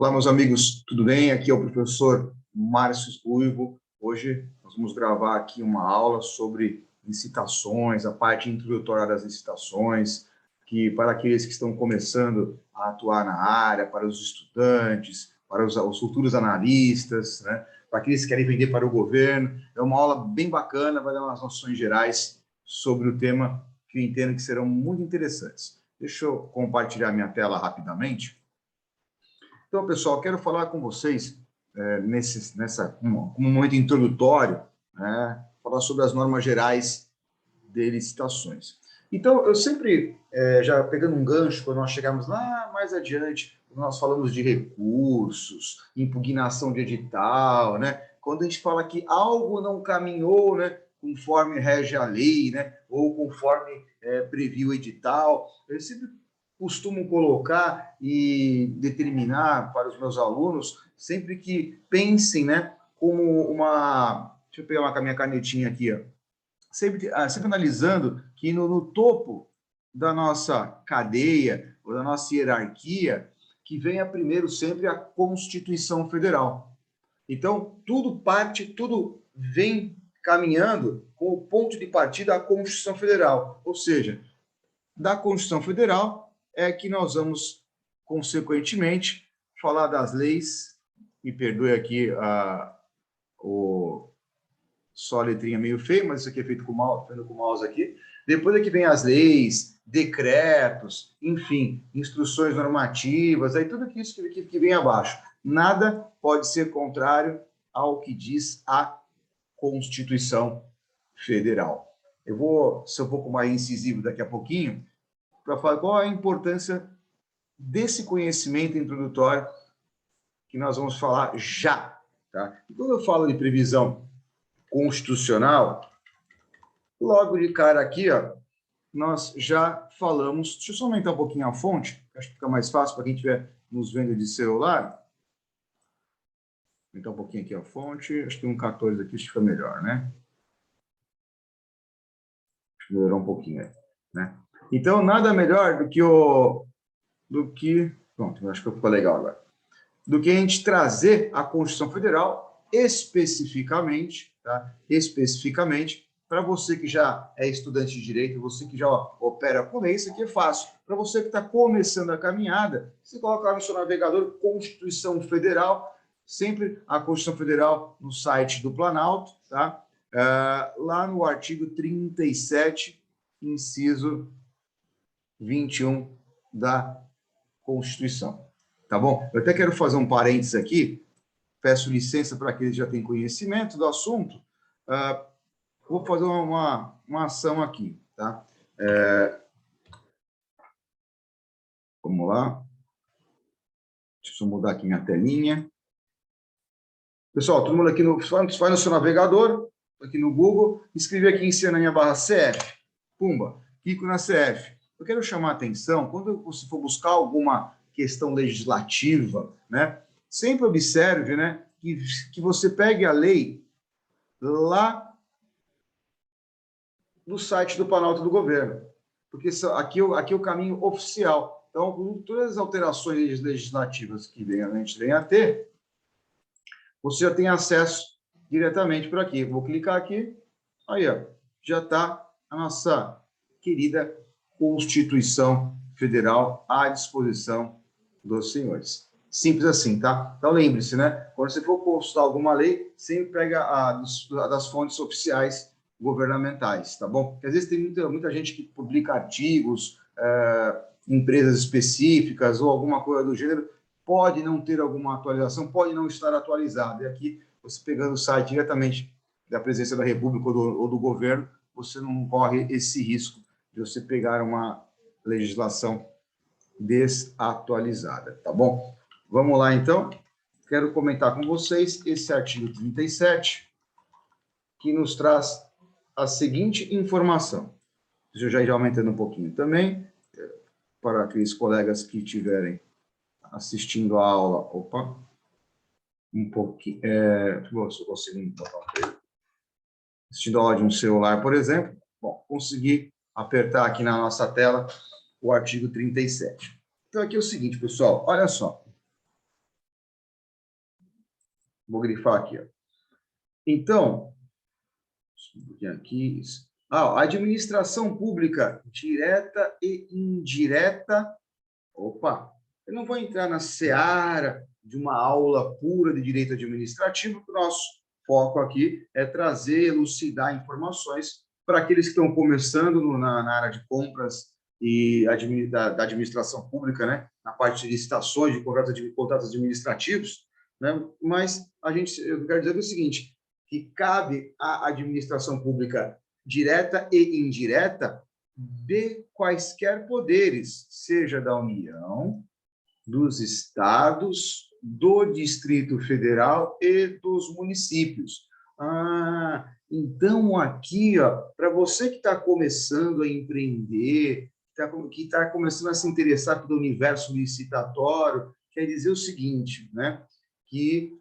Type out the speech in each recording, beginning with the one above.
Olá, meus amigos, tudo bem? Aqui é o professor Márcio Ruivo. Hoje nós vamos gravar aqui uma aula sobre licitações, a parte introdutória das licitações, que para aqueles que estão começando a atuar na área, para os estudantes, para os futuros analistas, né? Para aqueles que querem vender para o governo. É uma aula bem bacana, vai dar umas noções gerais sobre o tema que eu entendo que serão muito interessantes. Deixa eu compartilhar minha tela rapidamente. Então, pessoal, quero falar com vocês como um momento introdutório, né, falar sobre as normas gerais de licitações. Então, eu sempre, já pegando um gancho, quando nós chegamos lá mais adiante, nós falamos de recursos, impugnação de edital, né? Quando a gente fala que algo não caminhou, né, conforme rege a lei, né, ou conforme previu o edital, eu sempre costumo colocar e determinar para os meus alunos, sempre que pensem, né, como uma... Deixa eu pegar a minha canetinha aqui, ó. Sempre analisando que no topo da nossa cadeia, ou da nossa hierarquia, que venha primeiro sempre a Constituição Federal. Então, tudo vem caminhando com o ponto de partida a Constituição Federal. Ou seja, da Constituição Federal é que nós vamos, consequentemente, falar das leis, me perdoe aqui só a letrinha meio feia, mas isso aqui é feito com o mouse aqui. Depois é que vem as leis, decretos, enfim, instruções normativas, aí tudo isso que vem abaixo. Nada pode ser contrário ao que diz a Constituição Federal. Eu vou ser um pouco mais incisivo daqui a pouquinho, para falar qual a importância desse conhecimento introdutório que nós vamos falar já. Tá? E quando eu falo de previsão constitucional, logo de cara aqui, ó, nós já falamos... Deixa eu só aumentar um pouquinho a fonte, acho que fica mais fácil para quem estiver nos vendo de celular. Aumentar um pouquinho aqui a fonte, acho que um 14 aqui fica melhor, né? Deixa eu melhorar um pouquinho, né? Então, nada melhor do que... Pronto, acho que ficou legal agora. Do que a gente trazer a Constituição Federal especificamente, tá? Especificamente, para você que já é estudante de direito, você que já opera com lei, isso aqui é fácil. Para você que está começando a caminhada, você coloca lá no seu navegador Constituição Federal, sempre a Constituição Federal no site do Planalto, tá? Lá no artigo 37, inciso 21 da Constituição. Tá bom? Eu até quero fazer um parênteses aqui, peço licença para aqueles que já têm conhecimento do assunto, vou fazer uma ação aqui, tá? Vamos lá. Deixa eu mudar aqui minha telinha. Pessoal, todo mundo aqui vai no seu navegador, aqui no Google, escreve aqui em Ciananinha/CF, pumba, clico na CF. Eu quero chamar a atenção, quando você for buscar alguma questão legislativa, né, sempre observe, né, que você pegue a lei lá no site do Planalto do Governo, porque aqui é o caminho oficial. Então, todas as alterações legislativas que a gente venha a ter, você já tem acesso diretamente por aqui. Vou clicar aqui, aí ó, já está a nossa querida Constituição Federal à disposição dos senhores. Simples assim, tá? Então lembre-se, né? Quando você for consultar alguma lei, sempre pega das fontes oficiais governamentais, tá bom? Porque às vezes tem muita gente que publica artigos, empresas específicas ou alguma coisa do gênero, pode não ter alguma atualização, pode não estar atualizado. E aqui, você pegando o site diretamente da Presidência da República ou do governo, você não corre esse risco de você pegar uma legislação desatualizada, tá bom? Vamos lá, então. Quero comentar com vocês esse artigo 37, que nos traz a seguinte informação. Deixa eu já ir aumentando um pouquinho também, para aqueles colegas que estiverem assistindo a aula. Opa, um pouquinho. Se eu conseguir botar assistindo a aula de um celular, por exemplo. Bom, consegui apertar aqui na nossa tela o artigo 37. Então, aqui é o seguinte, pessoal, olha só. Vou grifar aqui. Ó. Então, aqui, administração pública direta e indireta. Opa, eu não vou entrar na seara de uma aula pura de direito administrativo, porque o nosso foco aqui é trazer, elucidar informações para aqueles que estão começando na área de compras e da administração pública, né? Na parte de licitações, de contratos administrativos, né? Mas eu quero dizer o seguinte, que cabe à administração pública direta e indireta de quaisquer poderes, seja da União, dos estados, do Distrito Federal e dos municípios. Então aqui, para você que está começando a empreender, que está começando a se interessar pelo universo licitatório, quer dizer o seguinte, né? Que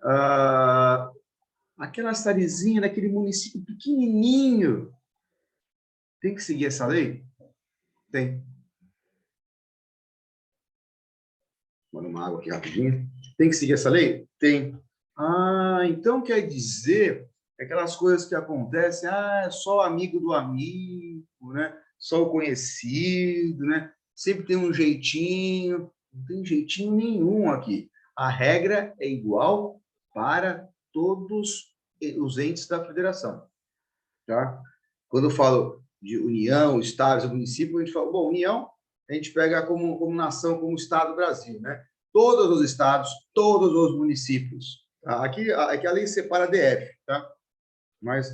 aquela cidadezinha daquele município pequenininho tem que seguir essa lei? Tem. Manda uma água aqui rapidinho. Tem que seguir essa lei? Tem. Então quer dizer aquelas coisas que acontecem, é só amigo do amigo, né? Só o conhecido, né? Sempre tem um jeitinho. Não tem jeitinho nenhum aqui. A regra é igual para todos os entes da federação. Tá? Quando eu falo de União, Estados e município, a gente fala, bom, União, a gente pega como nação, como Estado do Brasil, né? Todos os estados, todos os municípios. Tá? Aqui a lei separa a DF, tá? Mas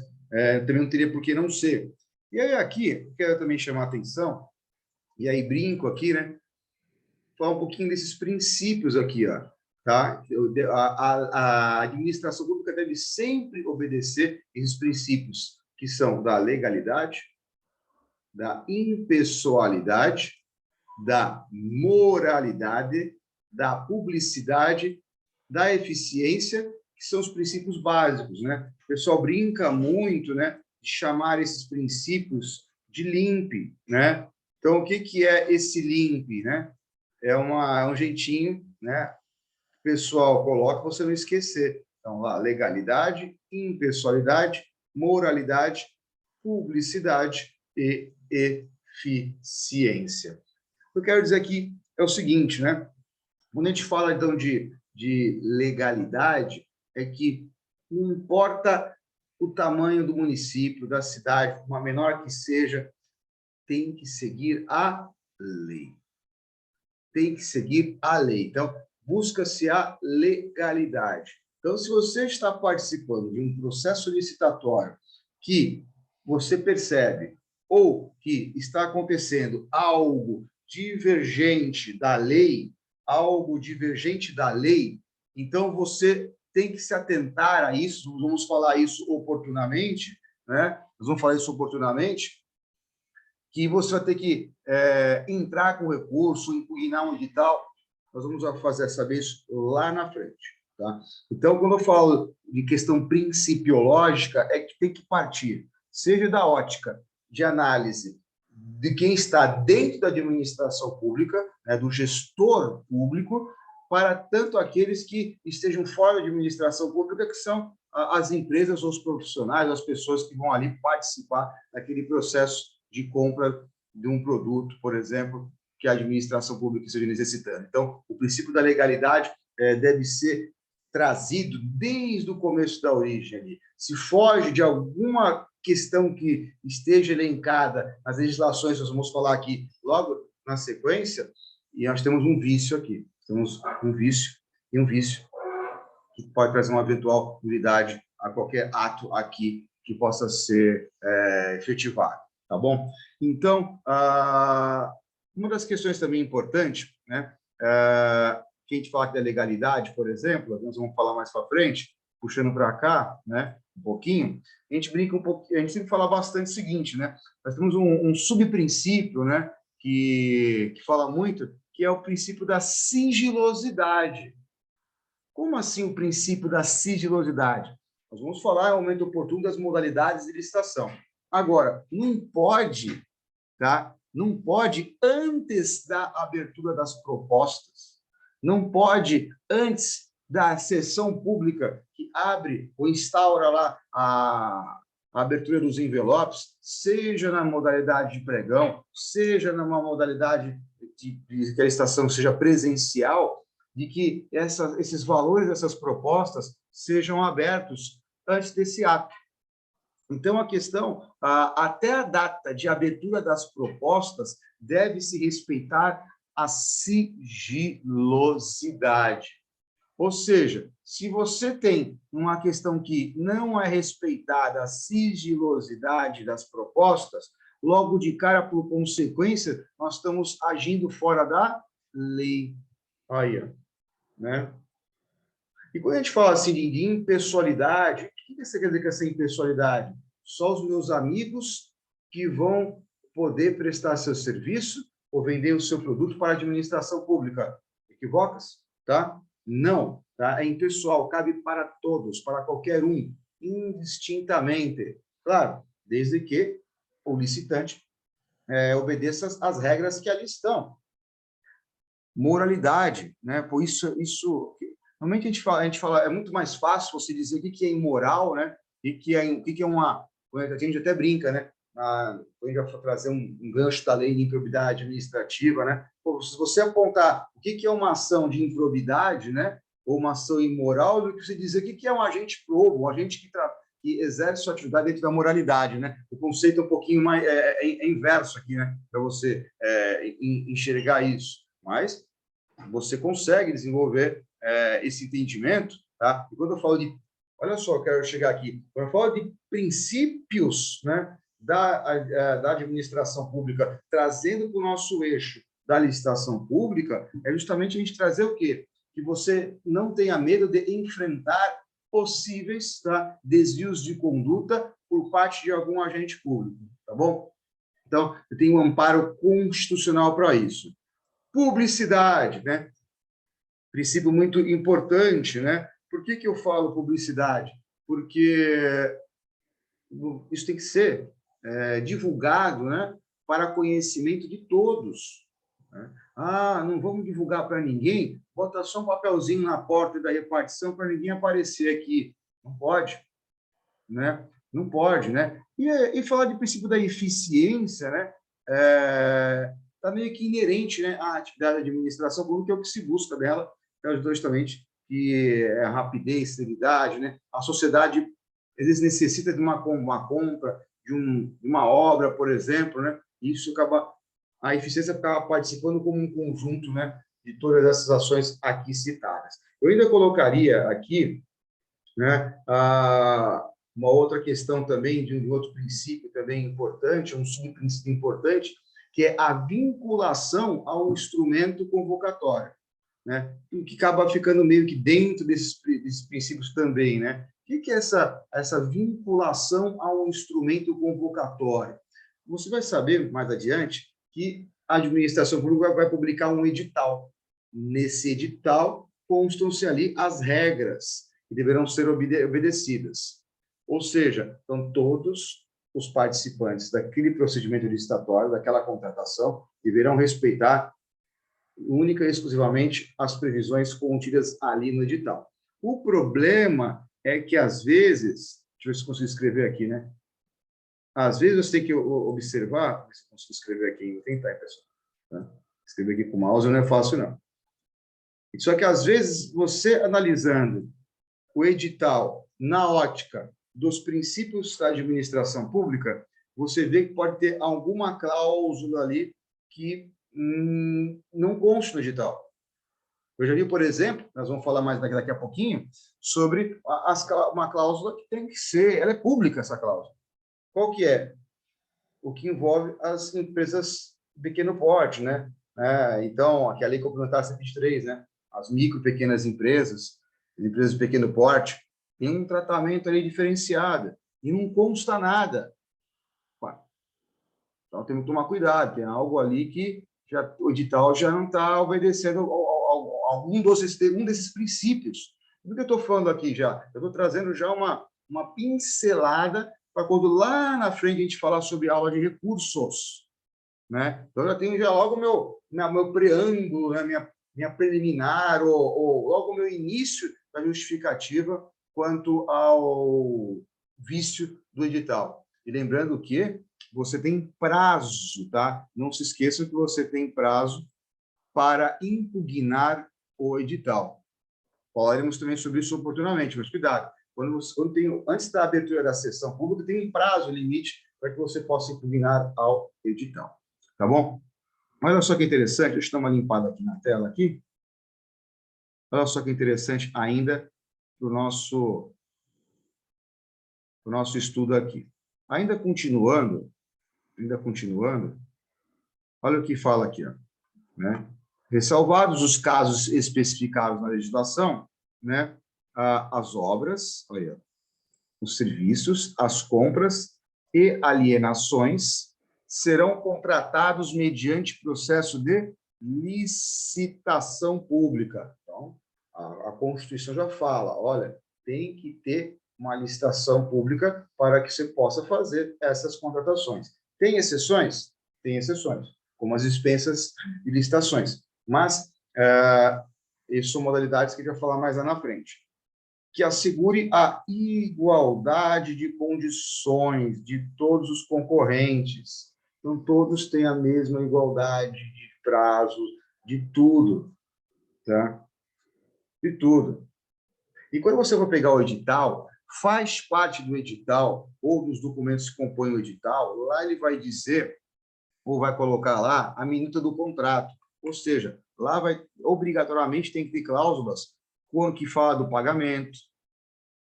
também não teria por que não ser. E aí aqui, eu quero também chamar a atenção, e aí brinco aqui, né? Falar um pouquinho desses princípios aqui, ó. Tá? A administração pública deve sempre obedecer esses princípios, que são da legalidade, da impessoalidade, da moralidade, da publicidade, da eficiência, que são os princípios básicos, né? O pessoal brinca muito, né, de chamar esses princípios de LIMP, né? Então, o que é esse LIMP, né? É um jeitinho, né? O pessoal coloca para você não esquecer. Então, lá, legalidade, impessoalidade, moralidade, publicidade e eficiência. O que eu quero dizer aqui é o seguinte, né? Quando a gente fala, então, de legalidade, é que não importa o tamanho do município, da cidade, uma menor que seja, tem que seguir a lei. Tem que seguir a lei. Então, busca-se a legalidade. Então, se você está participando de um processo licitatório que você percebe ou que está acontecendo algo divergente da lei, então você tem que se atentar a isso, nós vamos falar isso oportunamente, né? Nós vamos falar isso oportunamente, que você vai ter que entrar com recurso, impugnar um edital, nós vamos fazer saber isso lá na frente. Tá? Então, quando eu falo de questão principiológica, é que tem que partir, seja da ótica de análise de quem está dentro da administração pública, né, do gestor público, para tanto aqueles que estejam fora da administração pública, que são as empresas, os profissionais, as pessoas que vão ali participar daquele processo de compra de um produto, por exemplo, que a administração pública esteja necessitando. Então, o princípio da legalidade deve ser trazido desde o começo da origem ali. Se foge de alguma questão que esteja elencada nas legislações, nós vamos falar aqui logo na sequência, e nós temos um vício aqui. Temos um vício que pode trazer uma eventual nulidade a qualquer ato aqui que possa ser efetivado, tá bom? Então, uma das questões também importantes, né, que a gente fala da legalidade, por exemplo, nós vamos falar mais para frente, puxando para cá, né, um pouquinho, a gente brinca um pouquinho, a gente sempre fala bastante o seguinte, né, nós temos um subprincípio, né, que fala muito, que é o princípio da sigilosidade. Como assim o princípio da sigilosidade? Nós vamos falar em um momento oportuno das modalidades de licitação. Agora, não pode, tá? Não pode antes da abertura das propostas, não pode antes da sessão pública que abre ou instaura lá a abertura dos envelopes, seja na modalidade de pregão, seja numa modalidade de que a licitação seja presencial, de que esses valores dessas propostas sejam abertos antes desse ato. Então, a questão, até a data de abertura das propostas, deve-se respeitar a sigilosidade. Ou seja, se você tem uma questão que não é respeitada a sigilosidade das propostas, logo de cara, por consequência, nós estamos agindo fora da lei. Aí, né? E quando a gente fala assim de impessoalidade, o que você quer dizer com essa impessoalidade? Só os meus amigos que vão poder prestar seu serviço ou vender o seu produto para a administração pública. Equivocas? Tá? Não. Tá? É impessoal, cabe para todos, para qualquer um, indistintamente. Claro, desde que o licitante obedeça às regras que ali estão. Moralidade, né? Por isso normalmente a gente fala, é muito mais fácil você dizer o que é imoral, né? O que é uma, a gente até brinca, né? A gente vai trazer um gancho da lei de improbidade administrativa, né? Pô, se você apontar o que é uma ação de improbidade, né? Ou uma ação imoral, do que você dizer o que é um agente probo, um agente que exerce sua atividade dentro da moralidade, né? O conceito é um pouquinho mais inverso aqui, né? Para você enxergar isso. Mas você consegue desenvolver esse entendimento, tá? E quando eu falo de, olha só, eu quero chegar aqui, quando eu falo de princípios, né, da administração pública, trazendo para o nosso eixo da licitação pública, é justamente a gente trazer o quê? Que você não tenha medo de enfrentar possíveis, tá, desvios de conduta por parte de algum agente público, tá bom? Então, eu tenho um amparo constitucional para isso. Publicidade, né? Princípio muito importante, né? Por que eu falo publicidade? Porque isso tem que ser divulgado, né? Para conhecimento de todos. Né? Não vamos divulgar para ninguém? Bota só um papelzinho na porta da repartição para ninguém aparecer aqui. Não pode, né? Não pode, né? E falar de princípio da eficiência, né? Está meio que inerente, né, à atividade de administração pública, que é o que se busca dela, justamente, que é a rapidez, celeridade, né? A sociedade, às vezes, necessita de uma compra, de uma obra, por exemplo, né? Isso acaba, a eficiência acaba participando como um conjunto, né, de todas essas ações aqui citadas. Eu ainda colocaria aqui, né, uma outra questão também, de um outro princípio também importante, um subprincípio importante, que é a vinculação ao instrumento convocatório, né? Que acaba ficando meio que dentro desses princípios também, né? O que é essa vinculação ao instrumento convocatório? Você vai saber mais adiante que a administração pública vai publicar um edital. Nesse edital constam-se ali as regras que deverão ser obedecidas. Ou seja, então todos os participantes daquele procedimento licitatório, daquela contratação, deverão respeitar única e exclusivamente as previsões contidas ali no edital. O problema é que, às vezes, deixa eu ver se eu consigo escrever aqui, né? Às vezes você tem que observar, se eu consigo escrever aqui, vou tentar, pessoal. Tá? Escrever aqui com o mouse não é fácil, não. Só que, às vezes, você analisando o edital na ótica dos princípios da administração pública, você vê que pode ter alguma cláusula ali que não consta no edital. Eu já vi, por exemplo, nós vamos falar mais daqui a pouquinho, sobre uma cláusula que tem que ser, ela é pública, essa cláusula. Qual que é? O que envolve as empresas de pequeno porte, né? Então, aqui a lei complementar 123, né? As micro e pequenas empresas, as empresas de pequeno porte, tem um tratamento ali diferenciado e não consta nada. Então, temos que tomar cuidado, tem algo ali que o edital já não está obedecendo um desses princípios. Do que eu estou falando aqui já? Eu estou trazendo já uma pincelada para quando lá na frente a gente falar sobre aula de recursos. Né? Então, eu já tenho já logo meu preâmbulo, né? minha preliminar, ou logo o meu início da justificativa quanto ao vício do edital. E lembrando que você tem prazo, tá? Não se esqueçam que você tem prazo para impugnar o edital. Falaremos também sobre isso oportunamente, mas cuidado. Antes da abertura da sessão pública, tem um prazo limite para que você possa impugnar ao edital. Tá bom? Olha só que interessante, deixa eu dar uma limpada aqui na tela. Aqui. Olha só que interessante ainda para o nosso estudo aqui. Ainda continuando, olha o que fala aqui, ó, né? Ressalvados os casos especificados na legislação, né, as obras, olha, os serviços, as compras e alienações serão contratados mediante processo de licitação pública. Então, a Constituição já fala, olha, tem que ter uma licitação pública para que você possa fazer essas contratações. Tem exceções? Tem exceções, como as dispensas de licitações. Mas, essas são modalidades que a gente vai falar mais lá na frente. Que assegure a igualdade de condições de todos os concorrentes. Então, todos têm a mesma igualdade de prazo, de tudo, tá? De tudo. E quando você for pegar o edital, faz parte do edital, ou dos documentos que compõem o edital, lá ele vai dizer, ou vai colocar lá, a minuta do contrato. Ou seja, lá vai, obrigatoriamente, tem que ter cláusulas que fala do pagamento,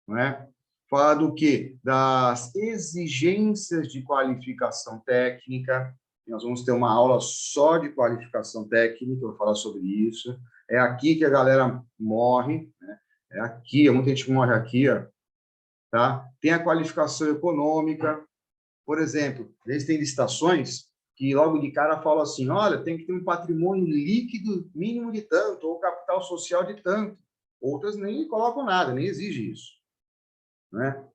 não é? Fala do quê? Das exigências de qualificação técnica. Nós vamos ter uma aula só de qualificação técnica, eu vou falar sobre isso. É aqui que a galera morre, né? É aqui, muita gente morre aqui, ó, tá? Tem a qualificação econômica. Por exemplo, eles têm licitações que logo de cara falam assim, olha, tem que ter um patrimônio líquido mínimo de tanto, ou capital social de tanto. Outras nem colocam nada, nem exige isso, né?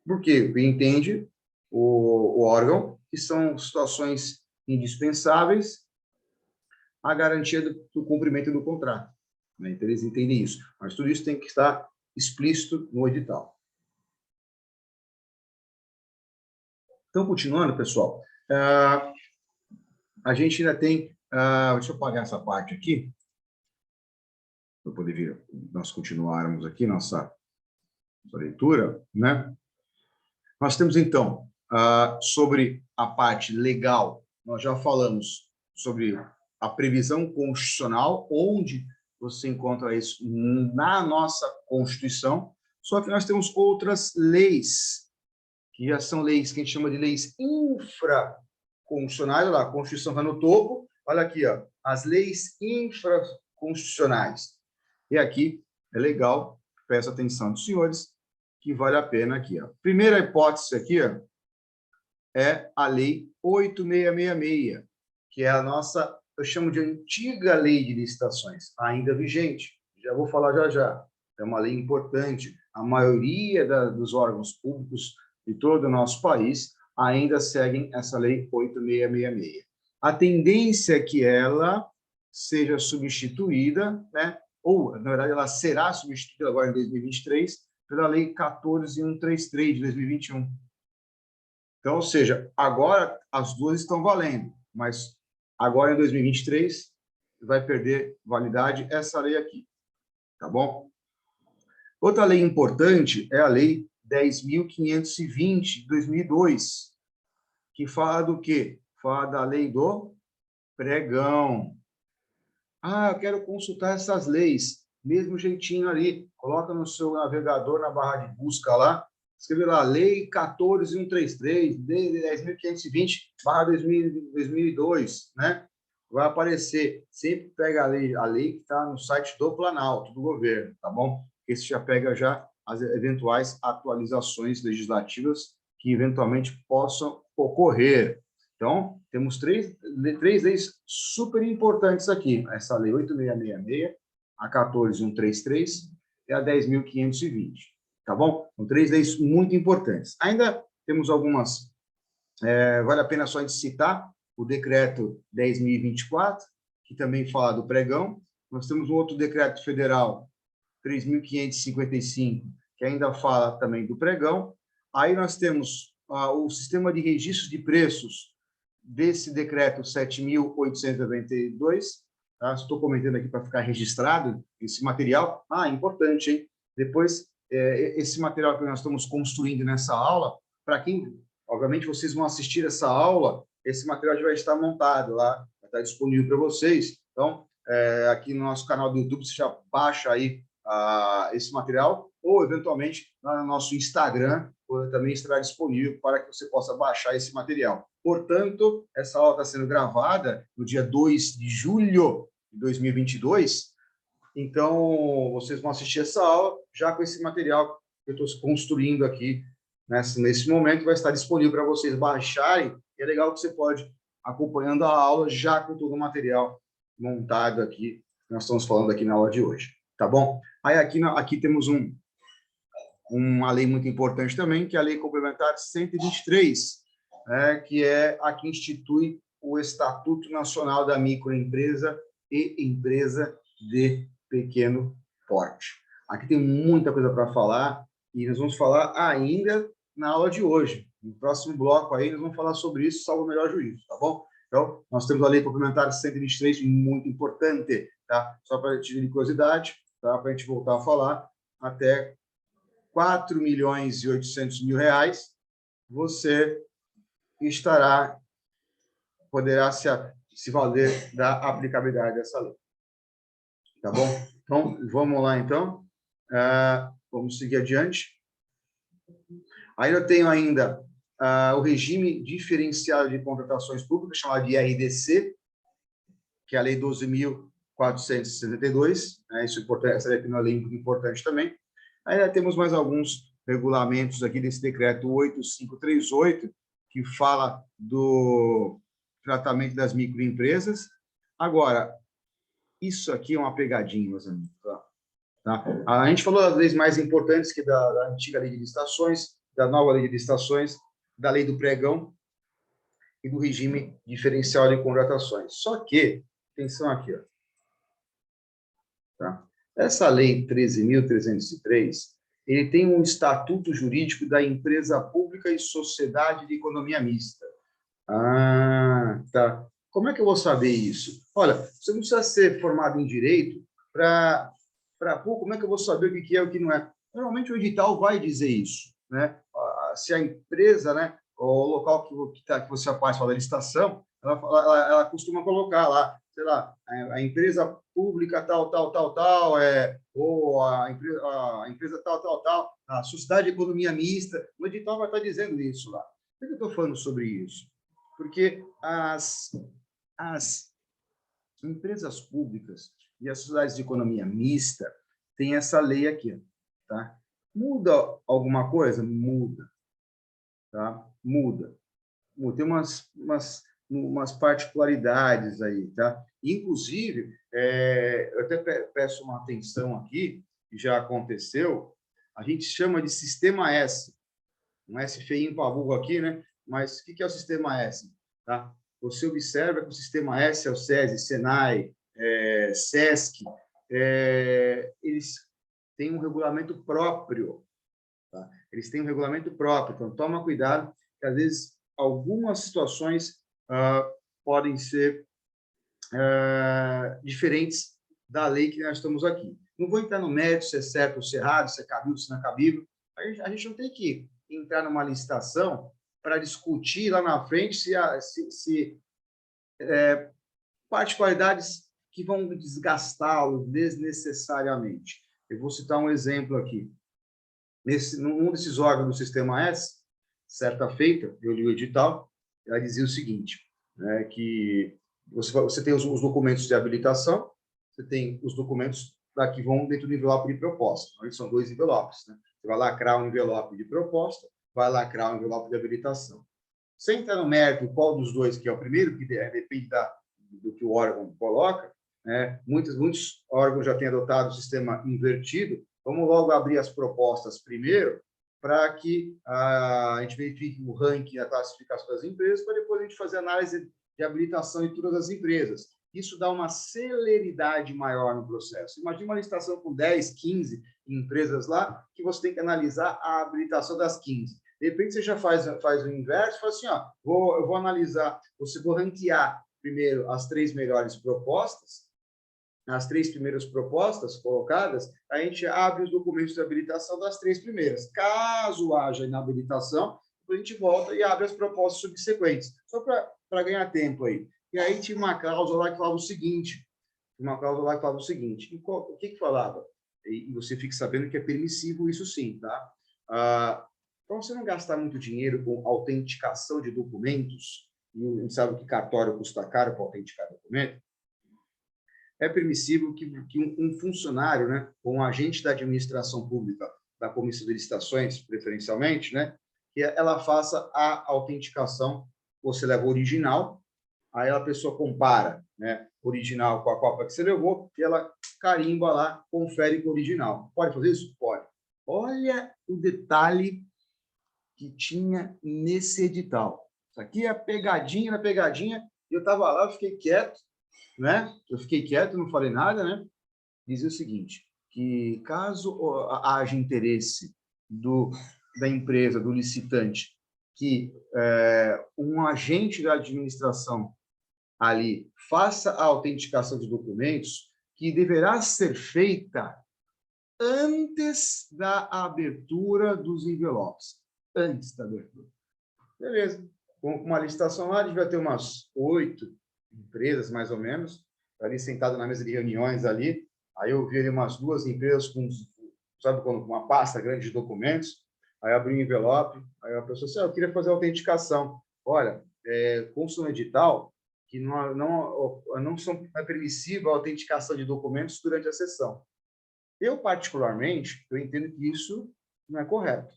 Porque entende o órgão que são situações indispensáveis à garantia do cumprimento do contrato, né? Então, eles entendem isso. Mas tudo isso tem que estar explícito no edital. Então, continuando, pessoal, a gente ainda tem... deixa eu apagar essa parte aqui, para poder vir, nós continuarmos aqui nossa leitura, né? Nós temos, então, sobre a parte legal, nós já falamos sobre a previsão constitucional, onde você encontra isso na nossa Constituição, só que nós temos outras leis, que já são leis que a gente chama de leis infraconstitucionais. Olha lá, a Constituição está no topo, olha aqui, ó, as leis infraconstitucionais. E aqui é legal, peço atenção dos senhores, que vale a pena aqui, ó. Primeira hipótese aqui, ó, é a Lei 8666, que é a nossa, eu chamo de antiga lei de licitações, ainda vigente. Já vou falar já já. É uma lei importante. A maioria dos órgãos públicos de todo o nosso país ainda seguem essa Lei 8666. A tendência é que ela seja substituída, né? Ou, na verdade, ela será substituída agora em 2023 pela Lei 14.133 de 2021. Então, ou seja, agora as duas estão valendo, mas agora em 2023 vai perder validade essa lei aqui, tá bom? Outra lei importante é a Lei 10.520 de 2002, que fala do quê? Fala da lei do pregão. Eu quero consultar essas leis, mesmo jeitinho ali, coloca no seu navegador, na barra de busca lá, escreve lá, Lei 14.133, Lei 10.520/2002, né? Vai aparecer, sempre pega a lei que está no site do Planalto, do governo, tá bom? Esse já pega já as eventuais atualizações legislativas que eventualmente possam ocorrer. Então, temos três leis super importantes aqui. Essa lei 8666, a 14.133 e a 10.520. Tá bom? São três leis muito importantes. Ainda temos algumas, vale a pena só a gente citar, o decreto 10.024, que também fala do pregão. Nós temos um outro decreto federal, 3.555, que ainda fala também do pregão. Aí nós temos o sistema de registro de preços desse decreto 7.892. Tá? Estou comentando aqui para ficar registrado esse material. Importante, hein? Depois, esse material que nós estamos construindo nessa aula, para quem, obviamente, vocês vão assistir essa aula, esse material já vai estar montado lá, vai estar disponível para vocês. Então, aqui no nosso canal do YouTube, você já baixa aí esse material, ou, eventualmente, lá no nosso Instagram, também estará disponível para que você possa baixar esse material. Portanto, essa aula está sendo gravada no dia 2 de julho de 2022, então vocês vão assistir essa aula já com esse material que eu estou construindo aqui nesse momento, vai estar disponível para vocês baixarem, e é legal que você pode, acompanhando a aula, já com todo o material montado aqui, que nós estamos falando aqui na aula de hoje, tá bom? Aí aqui temos uma lei muito importante também, que é a Lei Complementar 123, que é a que institui o Estatuto Nacional da Microempresa e Empresa de Pequeno Porte. Aqui tem muita coisa para falar, e nós vamos falar ainda na aula de hoje. No próximo bloco aí, nós vamos falar sobre isso, salvo o melhor juízo, tá bom? Então, nós temos a Lei Complementar 123, muito importante, tá? Só para te de curiosidade, tá? Para a gente voltar a falar, até R$4.800.000, você poderá se valer da aplicabilidade dessa lei. Tá bom? Então, vamos lá, então. Vamos seguir adiante. Aí eu tenho ainda o regime diferenciado de contratações públicas, chamado de RDC, que é a Lei 12.462. Isso é importante, essa é uma lei importante também. Aí temos mais alguns regulamentos aqui desse decreto 8538, que fala do tratamento das microempresas. Agora, isso aqui é uma pegadinha, meus amigos. Tá? A gente falou das leis mais importantes, que da antiga lei de licitações, da nova lei de licitações, da lei do pregão e do regime diferencial de contratações. Só que, atenção aqui, ó, tá? Essa lei 13.303, ele tem um estatuto jurídico da empresa pública e sociedade de economia mista. Tá. Como é que eu vou saber isso? Olha, você não precisa ser formado em direito como é que eu vou saber o que é e o que não é? Normalmente o edital vai dizer isso, né? Se a empresa, né, o local que você participa da licitação, ela costuma colocar lá, sei lá, a empresa pública tal, ou a empresa tal, a sociedade de economia mista, o edital vai estar dizendo isso lá. Por que eu estou falando sobre isso? Porque as empresas públicas e as sociedades de economia mista têm essa lei aqui, tá? Muda alguma coisa? Muda, tá? Muda. Tem umas particularidades aí, tá? Inclusive, eu até peço uma atenção aqui, que já aconteceu, a gente chama de Sistema S, um S feinho para burro aqui, né? Mas o que é o Sistema S? Tá? Você observa que o Sistema S é o SESI, SENAI, SESC, eles têm um regulamento próprio. Tá? Eles têm um regulamento próprio, então toma cuidado, que às vezes algumas situações podem ser diferentes da lei que nós estamos aqui. Não vou entrar no mérito se é certo ou se é errado, se é cabível, se não é cabível. A gente não tem que entrar numa licitação para discutir lá na frente se particularidades que vão desgastá-lo desnecessariamente. Eu vou citar um exemplo aqui. Num desses órgãos do Sistema S, certa feita, eu li o edital, ela dizia o seguinte, né, que você tem os documentos de habilitação, você tem os documentos que vão dentro do envelope de proposta. Então, são 2 envelopes. Né? Você vai lacrar um envelope de proposta, vai lacrar um envelope de habilitação. Sem entrar no mérito qual dos dois que é o primeiro, que depende do que o órgão coloca, né? Muitos órgãos já têm adotado o sistema invertido. Vamos logo abrir as propostas primeiro, para que a gente verifique o ranking, a classificação das empresas, para depois a gente fazer análise de habilitação em todas as empresas. Isso dá uma celeridade maior no processo. Imagina uma licitação com 10, 15 empresas lá, que você tem que analisar a habilitação das 15. De repente, você já faz o inverso, fala assim, ó, eu vou analisar, vou ranquear primeiro as 3 melhores propostas, as 3 primeiras propostas colocadas, a gente abre os documentos de habilitação das 3 primeiras. Caso haja inabilitação, a gente volta e abre as propostas subsequentes, só para ganhar tempo aí. E aí tinha uma cláusula lá que falava o seguinte, o que falava? E você fique sabendo que é permissivo isso sim, tá? Para você não gastar muito dinheiro com autenticação de documentos, e a gente sabe que cartório custa caro para autenticar documento, é permissível que um funcionário, né, ou um agente da administração pública, da Comissão de Licitações, preferencialmente, né, que ela faça a autenticação, você leva o original, aí a pessoa compara, né, original com a cópia que você levou, e ela carimba lá, confere com o original. Pode fazer isso? Pode. Olha o detalhe que tinha nesse edital. Isso aqui é a pegadinha na pegadinha, eu estava lá, eu fiquei quieto, né? Eu fiquei quieto, não falei nada, né? Dizia o seguinte, que caso haja interesse da empresa, do licitante, que um agente da administração ali faça a autenticação de documentos, que deverá ser feita antes da abertura dos envelopes. Antes da abertura. Beleza. Com uma licitação lá, devia ter umas 8 empresas, mais ou menos, ali sentado na mesa de reuniões ali. Aí eu vi ali umas 2 empresas com, sabe, com uma pasta grande de documentos. Aí abri um envelope, aí a pessoa disse, eu queria fazer a autenticação. Olha, consta no edital que não é permissível a autenticação de documentos durante a sessão. Eu, particularmente, eu entendo que isso não é correto.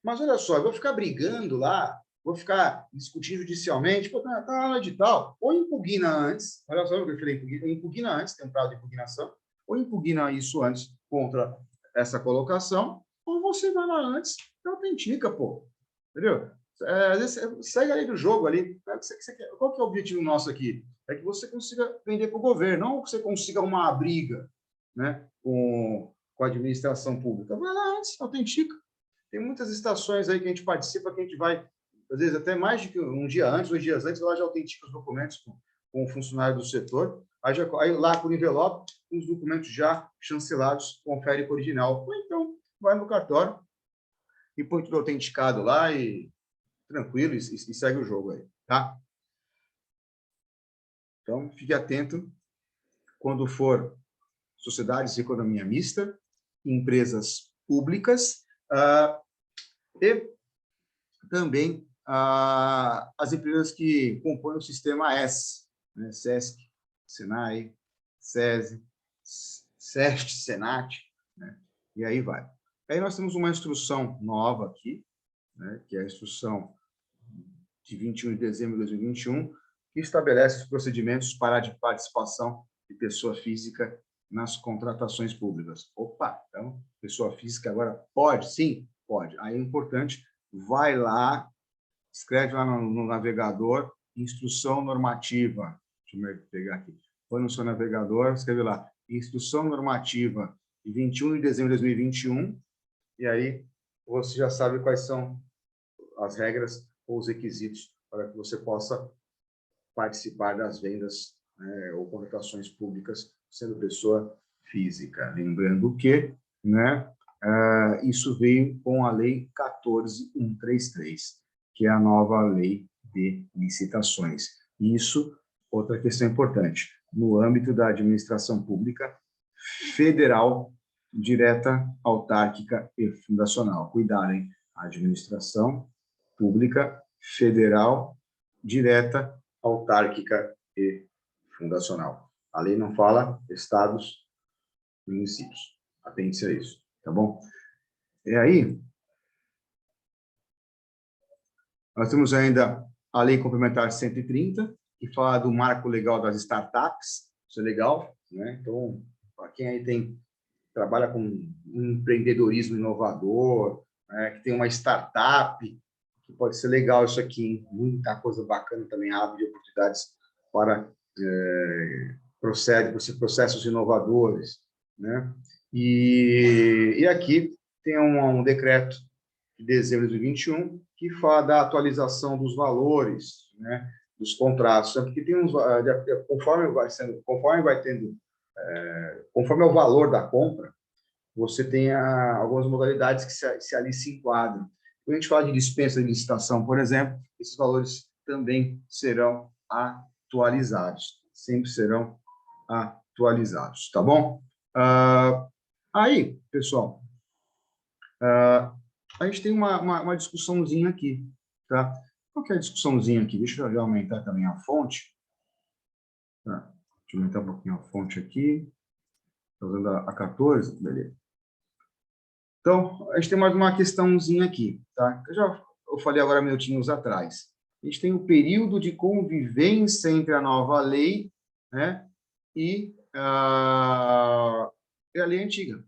Mas olha só, eu vou ficar brigando lá, vou ficar discutindo judicialmente, pô, tá no edital, ou impugna antes, olha só o que eu falei, impugna antes, tem um prazo de impugnação, ou impugna isso antes contra essa colocação, ou você vai lá antes e autentica, pô. Entendeu? Às vezes, segue a lei do jogo ali. Qual que é o objetivo nosso aqui? É que você consiga vender para o governo, não que você consiga uma briga, né, com a administração pública. Vai lá antes, autentica. Tem muitas estações aí que a gente participa, que a gente vai, às vezes, até mais de um dia antes, 2 dias antes, lá já autentica os documentos com o funcionário do setor. Aí lá, por envelope, os documentos já chancelados, confere com o original. Ou então, vai no cartório e põe tudo autenticado lá e tranquilo, e segue o jogo aí, tá? Então, fique atento quando for sociedades de economia mista, empresas públicas, e também as empresas que compõem o sistema S, né? SESC, SENAI, SESI, SEST, SENAT, né? E aí vai. Aí nós temos uma instrução nova aqui, né? Que é a instrução de 21 de dezembro de 2021, que estabelece os procedimentos para a participação de pessoa física nas contratações públicas. Opa, então, pessoa física agora pode? Sim, pode. Aí é importante, vai lá, escreve lá no navegador, instrução normativa. Deixa eu pegar aqui. Põe no seu navegador, escreve lá, instrução normativa de 21 de dezembro de 2021, e aí você já sabe quais são as regras ou os requisitos para que você possa participar das vendas, né, ou contratações públicas sendo pessoa física. Lembrando que, né, isso veio com a Lei 14.133, que é a nova lei de licitações. Isso, outra questão importante, no âmbito da administração pública federal, direta, autárquica e fundacional. Cuidado, hein? A administração pública federal, direta, autárquica e fundacional. A lei não fala estados e municípios. Atente-se a isso, tá bom? E aí, nós temos ainda a Lei Complementar 130, que fala do marco legal das startups. Isso é legal, né? Então, para quem aí trabalha com um empreendedorismo inovador, né, que tem uma startup, que pode ser legal isso aqui, hein? Muita coisa bacana também, abre oportunidades para procede por processos inovadores, né? E aqui tem um decreto de dezembro de 21 que fala da atualização dos valores, né, dos contratos, porque tem uns, conforme vai tendo, conforme é o valor da compra, você tem algumas modalidades que ali se enquadram. Quando a gente fala de dispensa de licitação, por exemplo, esses valores também serão atualizados, sempre serão atualizados, tá bom? Aí, pessoal, a gente tem uma discussãozinha aqui, tá? Qual que é a discussãozinha aqui? Deixa eu já aumentar também a fonte. Tá? Deixa eu aumentar um pouquinho a fonte aqui. Estou usando a 14, beleza. Então, a gente tem mais uma questãozinha aqui, tá? Eu falei agora minutinhos atrás. A gente tem o período de convivência entre a nova lei, né, e a lei antiga.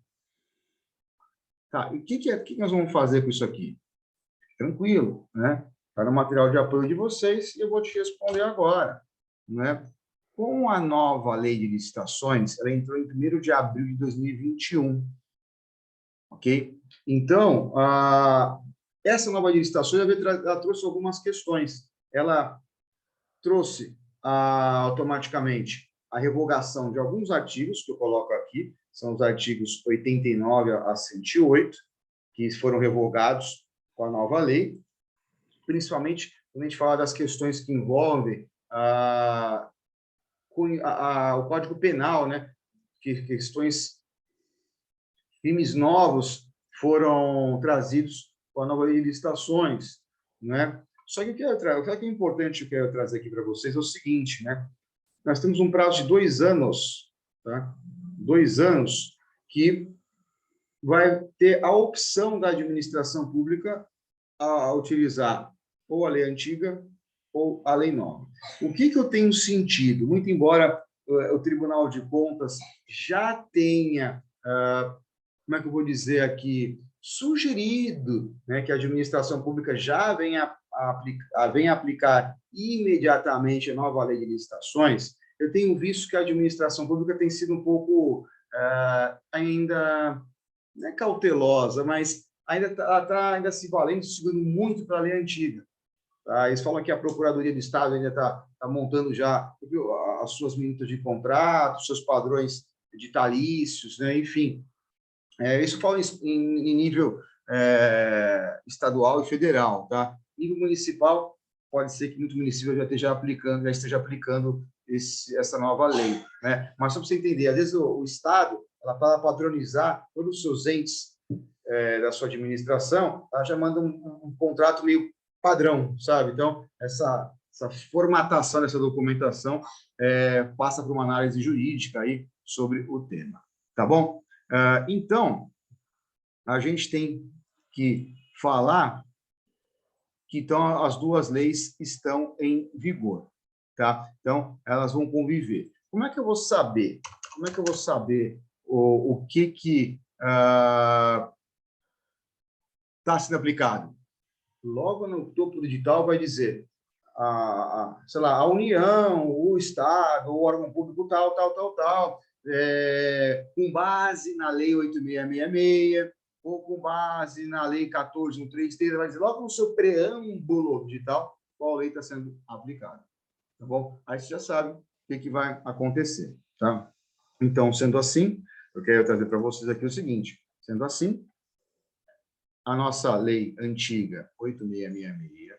Tá, e o que nós vamos fazer com isso aqui? Tranquilo, né? Está no material de apoio de vocês e eu vou te responder agora, né? Com a nova lei de licitações, ela entrou em 1º de abril de 2021, ok? Então, essa nova lei de licitações, ela trouxe algumas questões. Ela trouxe automaticamente a revogação de alguns artigos, que eu coloco aqui, são os artigos 89 a 108, que foram revogados com a nova lei, principalmente quando a gente fala das questões que envolvem o Código Penal, né? Crimes novos foram trazidos com a nova lei de licitações, né? Só que o que é importante que eu quero trazer aqui para vocês é o seguinte, né? Nós temos um prazo de 2 anos, tá? 2 anos que vai ter a opção da administração pública a utilizar ou a lei antiga ou a lei nova. O que eu tenho sentido? Muito embora o Tribunal de Contas já tenha, como é que eu vou dizer aqui, sugerido, né, que a administração pública já venha aplicar imediatamente a nova lei de licitações, eu tenho visto que a administração pública tem sido um pouco ainda, não é cautelosa, mas ainda está ainda se valendo, se segurando muito para a lei antiga. Tá? Eles falam que a Procuradoria do Estado ainda está montando já as suas minutas de contrato, seus padrões ditalícios, né? Enfim. Isso fala em nível estadual e federal. Tá? Nível municipal, pode ser que muito município já esteja aplicando essa nova lei. Né? Mas só para você entender, às vezes o Estado, para padronizar todos os seus entes da sua administração, ela já manda um contrato meio padrão, sabe? Então, essa formatação dessa documentação passa por uma análise jurídica aí sobre o tema, tá bom? Então, a gente tem que falar que então, as duas leis estão em vigor, tá? Então, elas vão conviver. Como é que eu vou saber? Como é que eu vou saber o que está sendo aplicado? Logo no topo do edital vai dizer sei lá, a União, o Estado, o órgão público tal, com base na Lei 8666, ou com base na Lei 14.133, vai dizer logo no seu preâmbulo digital qual lei está sendo aplicada. Tá bom? Aí você já sabe o que vai acontecer. Tá? Então, sendo assim, eu quero trazer para vocês aqui o seguinte, sendo assim, a nossa lei antiga 8666,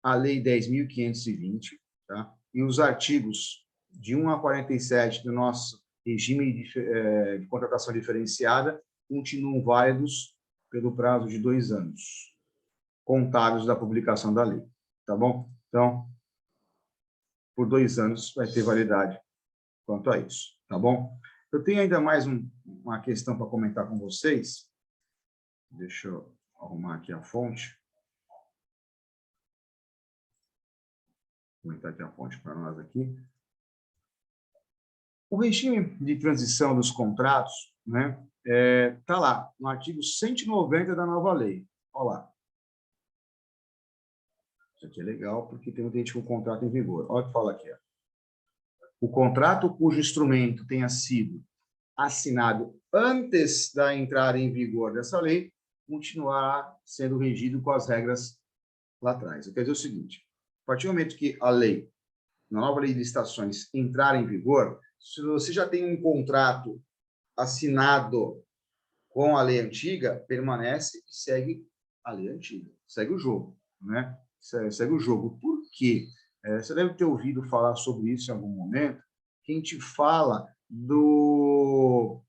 a lei 10.520, tá? E os artigos de 1 a 47 do nosso regime de contratação diferenciada continuam válidos pelo prazo de 2 anos, contados da publicação da lei, tá bom? Então, por 2 anos vai ter validade quanto a isso, tá bom? Eu tenho ainda mais uma questão para comentar com vocês. Deixa eu arrumar aqui a fonte. Vou aumentar aqui a fonte para nós aqui. O regime de transição dos contratos, né, tá lá, no artigo 190 da nova lei. Olha lá. Isso aqui é legal, porque tem muita gente com contrato em vigor. Olha o que fala aqui. Ó. o contrato cujo instrumento tenha sido assinado antes da entrada em vigor dessa lei, continuará sendo regido com as regras lá atrás. Quer dizer o seguinte, a partir do momento que a lei, na nova lei de licitações, entrar em vigor, se você já tem um contrato assinado com a lei antiga, permanece e segue a lei antiga, segue o jogo, né? Segue o jogo. Por quê? Você deve ter ouvido falar sobre isso em algum momento, que a gente fala do,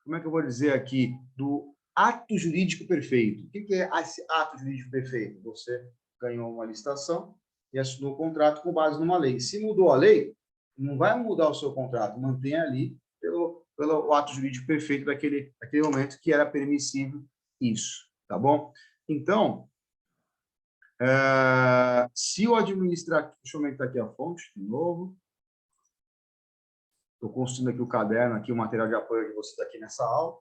como é que eu vou dizer aqui, do ato jurídico perfeito. O que é esse ato jurídico perfeito? Você ganhou uma licitação e assinou o contrato com base numa lei. Se mudou a lei, não vai mudar o seu contrato, mantém ali pelo ato jurídico perfeito daquele momento que era permissível isso, tá bom? Então, se o administrativo... Deixa eu aumentar aqui a fonte de novo. Estou construindo aqui o caderno, aqui o material de apoio de vocês aqui nessa aula.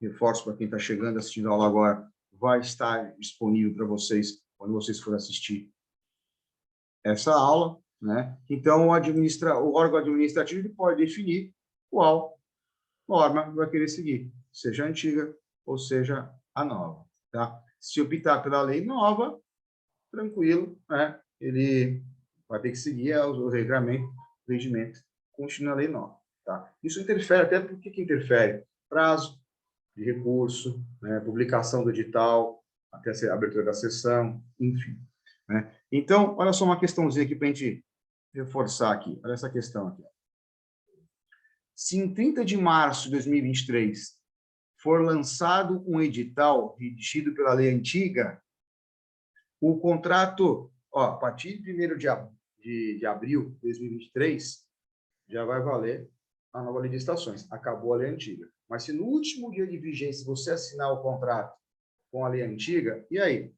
Reforço para quem está chegando, assistindo a aula agora, vai estar disponível para vocês quando vocês forem assistir essa aula, né? Então, o órgão administrativo ele pode definir qual norma vai querer seguir, seja a antiga ou seja a nova, tá? Se optar pela lei nova, tranquilo, né? Ele vai ter que seguir o regramento, o regimento, continua a lei nova, tá? Isso interfere, até porque que interfere? Prazo de recurso, né? Publicação do edital, até a abertura da sessão, enfim, né? Então, olha só uma questãozinha aqui para a gente reforçar aqui, olha essa questão aqui. Se em 30 de março de 2023 for lançado um edital redigido pela lei antiga, o contrato, a partir de 1º de abril de 2023, já vai valer a nova lei de licitações. Acabou a lei antiga. Mas se no último dia de vigência você assinar o contrato com a lei antiga, e aí?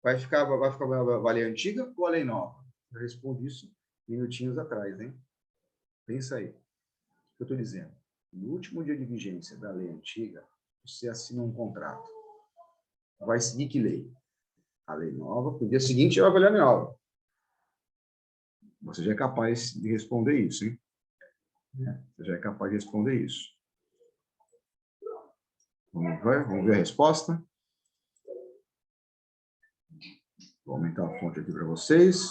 Vai valer a lei antiga ou a lei nova? Eu respondi isso minutinhos atrás, hein? Pensa aí. O que eu estou dizendo? No último dia de vigência da lei antiga, você assina um contrato. Vai seguir que lei? A lei nova. No dia seguinte, vai valer a lei nova. Você já é capaz de responder isso, hein? Você já é capaz de responder isso. Vamos ver a resposta. Vou aumentar a fonte aqui para vocês.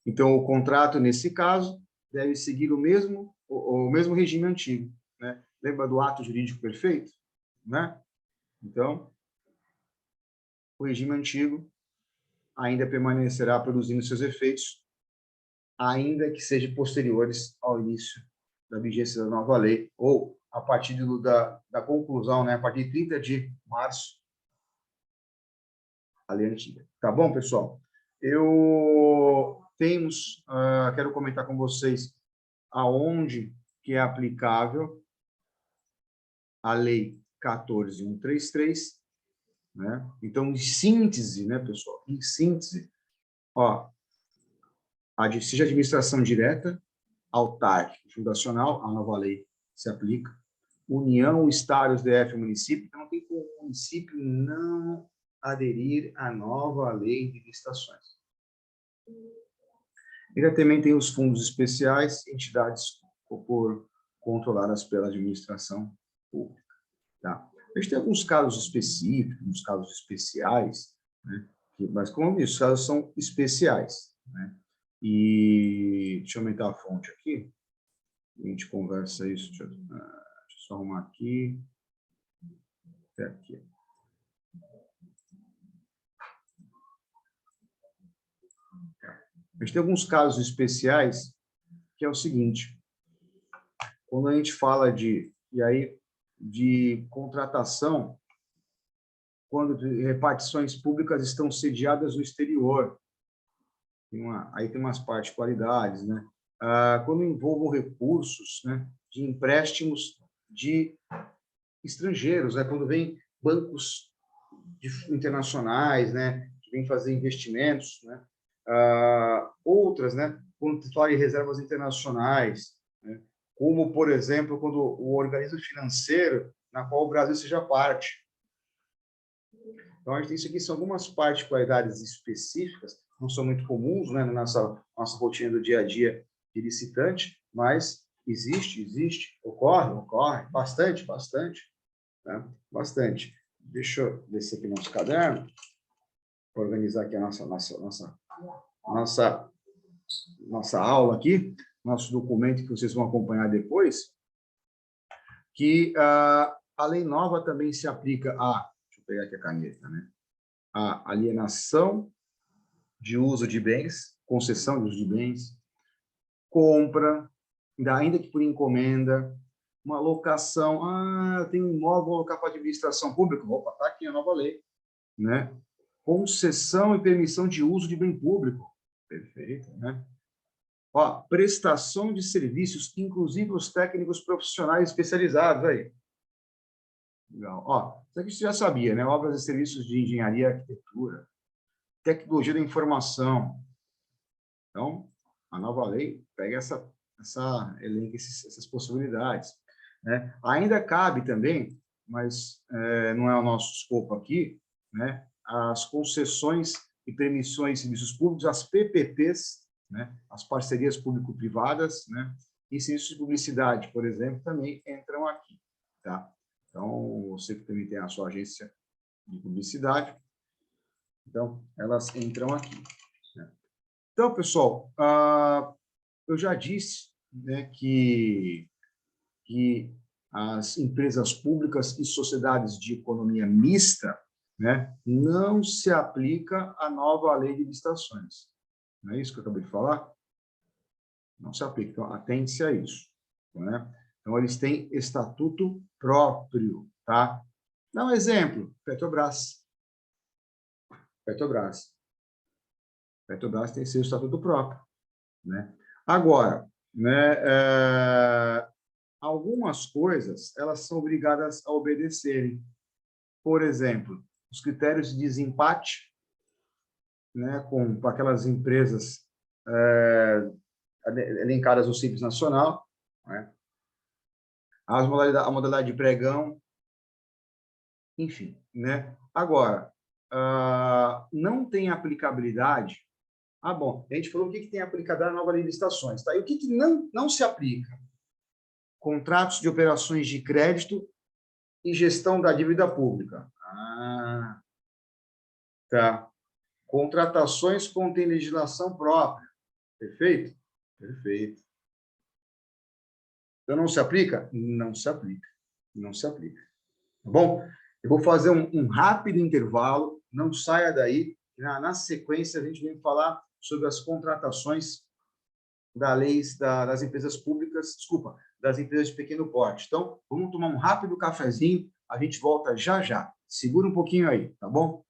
Então, o contrato, nesse caso, deve seguir o mesmo regime antigo, né? Lembra do ato jurídico perfeito? Né? Então, o regime antigo ainda permanecerá produzindo seus efeitos, ainda que sejam posteriores ao início da vigência da nova lei, ou a partir da conclusão, né? A partir de 30 de março, a lei antiga. Tá bom, pessoal? Quero comentar com vocês aonde que é aplicável a lei 14.133, né? Então, em síntese, né, pessoal? Em síntese, seja administração direta, autárquica, fundacional, a nova lei se aplica. União, Estado, DF, município. Então, não tem como o município não aderir à nova lei de licitações. Ainda também tem os fundos especiais, entidades controladas pela administração pública. Tá? A gente tem alguns casos específicos, uns casos especiais, né? Mas, como eu disse, os casos são especiais. Né? E deixa eu aumentar a fonte aqui. A gente conversa isso. Deixa eu só arrumar aqui. Até aqui. A gente tem alguns casos especiais, que é o seguinte. Quando a gente fala de contratação, quando repartições públicas estão sediadas no exterior, aí tem umas particularidades, né? Quando envolvam recursos, né, de empréstimos de estrangeiros, né? Quando vem bancos internacionais, né, que vêm fazer investimentos, né? Outras, né, quando se fala em reservas internacionais, né, como, por exemplo, quando o organismo financeiro na qual o Brasil seja parte. Então, a gente tem isso aqui, são algumas particularidades específicas não são muito comuns, né, na nossa rotina do dia a dia de licitante, mas existe, ocorre, bastante, né? Bastante. Deixa eu descer aqui nosso caderno, organizar aqui a nossa aula aqui, nosso documento que vocês vão acompanhar depois, que a lei nova também se aplica deixa eu pegar aqui a caneta, né? A alienação de uso de bens, concessão de uso de bens, compra, ainda que por encomenda, uma locação, eu tenho um imóvel, vou alocar para administração pública, opa, está aqui a nova lei, né? Concessão e permissão de uso de bem público, perfeito, né? Prestação de serviços, inclusive os técnicos profissionais especializados, aí. Legal. Isso aqui você já sabia, né? Obras e serviços de engenharia e arquitetura, tecnologia da informação. Então, a nova lei pega elenca essas possibilidades, né? Ainda cabe também, mas não é o nosso escopo aqui, né? As concessões e permissões de serviços públicos, as PPPs, né? As parcerias público-privadas, né? E serviços de publicidade, por exemplo, também entram aqui, tá? Então, você que também tem a sua agência de publicidade, então, elas entram aqui, né? Então, pessoal, eu já disse, né, que as empresas públicas e sociedades de economia mista, né, não se aplica a nova lei de licitações. Não é isso que eu acabei de falar? Não se aplica. Então, atente-se a isso, né? Então, eles têm estatuto próprio, tá? Dá um exemplo, Petrobras tem seu estatuto próprio, né? Agora, né, algumas coisas elas são obrigadas a obedecerem. Por exemplo, os critérios de desempate, né, com aquelas empresas elencadas no Simples Nacional, né? A modalidade de pregão, enfim, né? Agora, não tem aplicabilidade. Bom, a gente falou o que tem aplicabilidade na nova lei de licitações, tá? E o que não se aplica? Contratos de operações de crédito e gestão da dívida pública. Tá. Contratações contêm legislação própria. Perfeito? Perfeito. Então, não se aplica? Não se aplica. Não se aplica. Tá bom? Eu vou fazer um rápido intervalo. Não saia daí. Na sequência, a gente vem falar sobre as contratações das empresas públicas, das empresas de pequeno porte. Então, vamos tomar um rápido cafezinho. A gente volta já já. Segura um pouquinho aí, tá bom?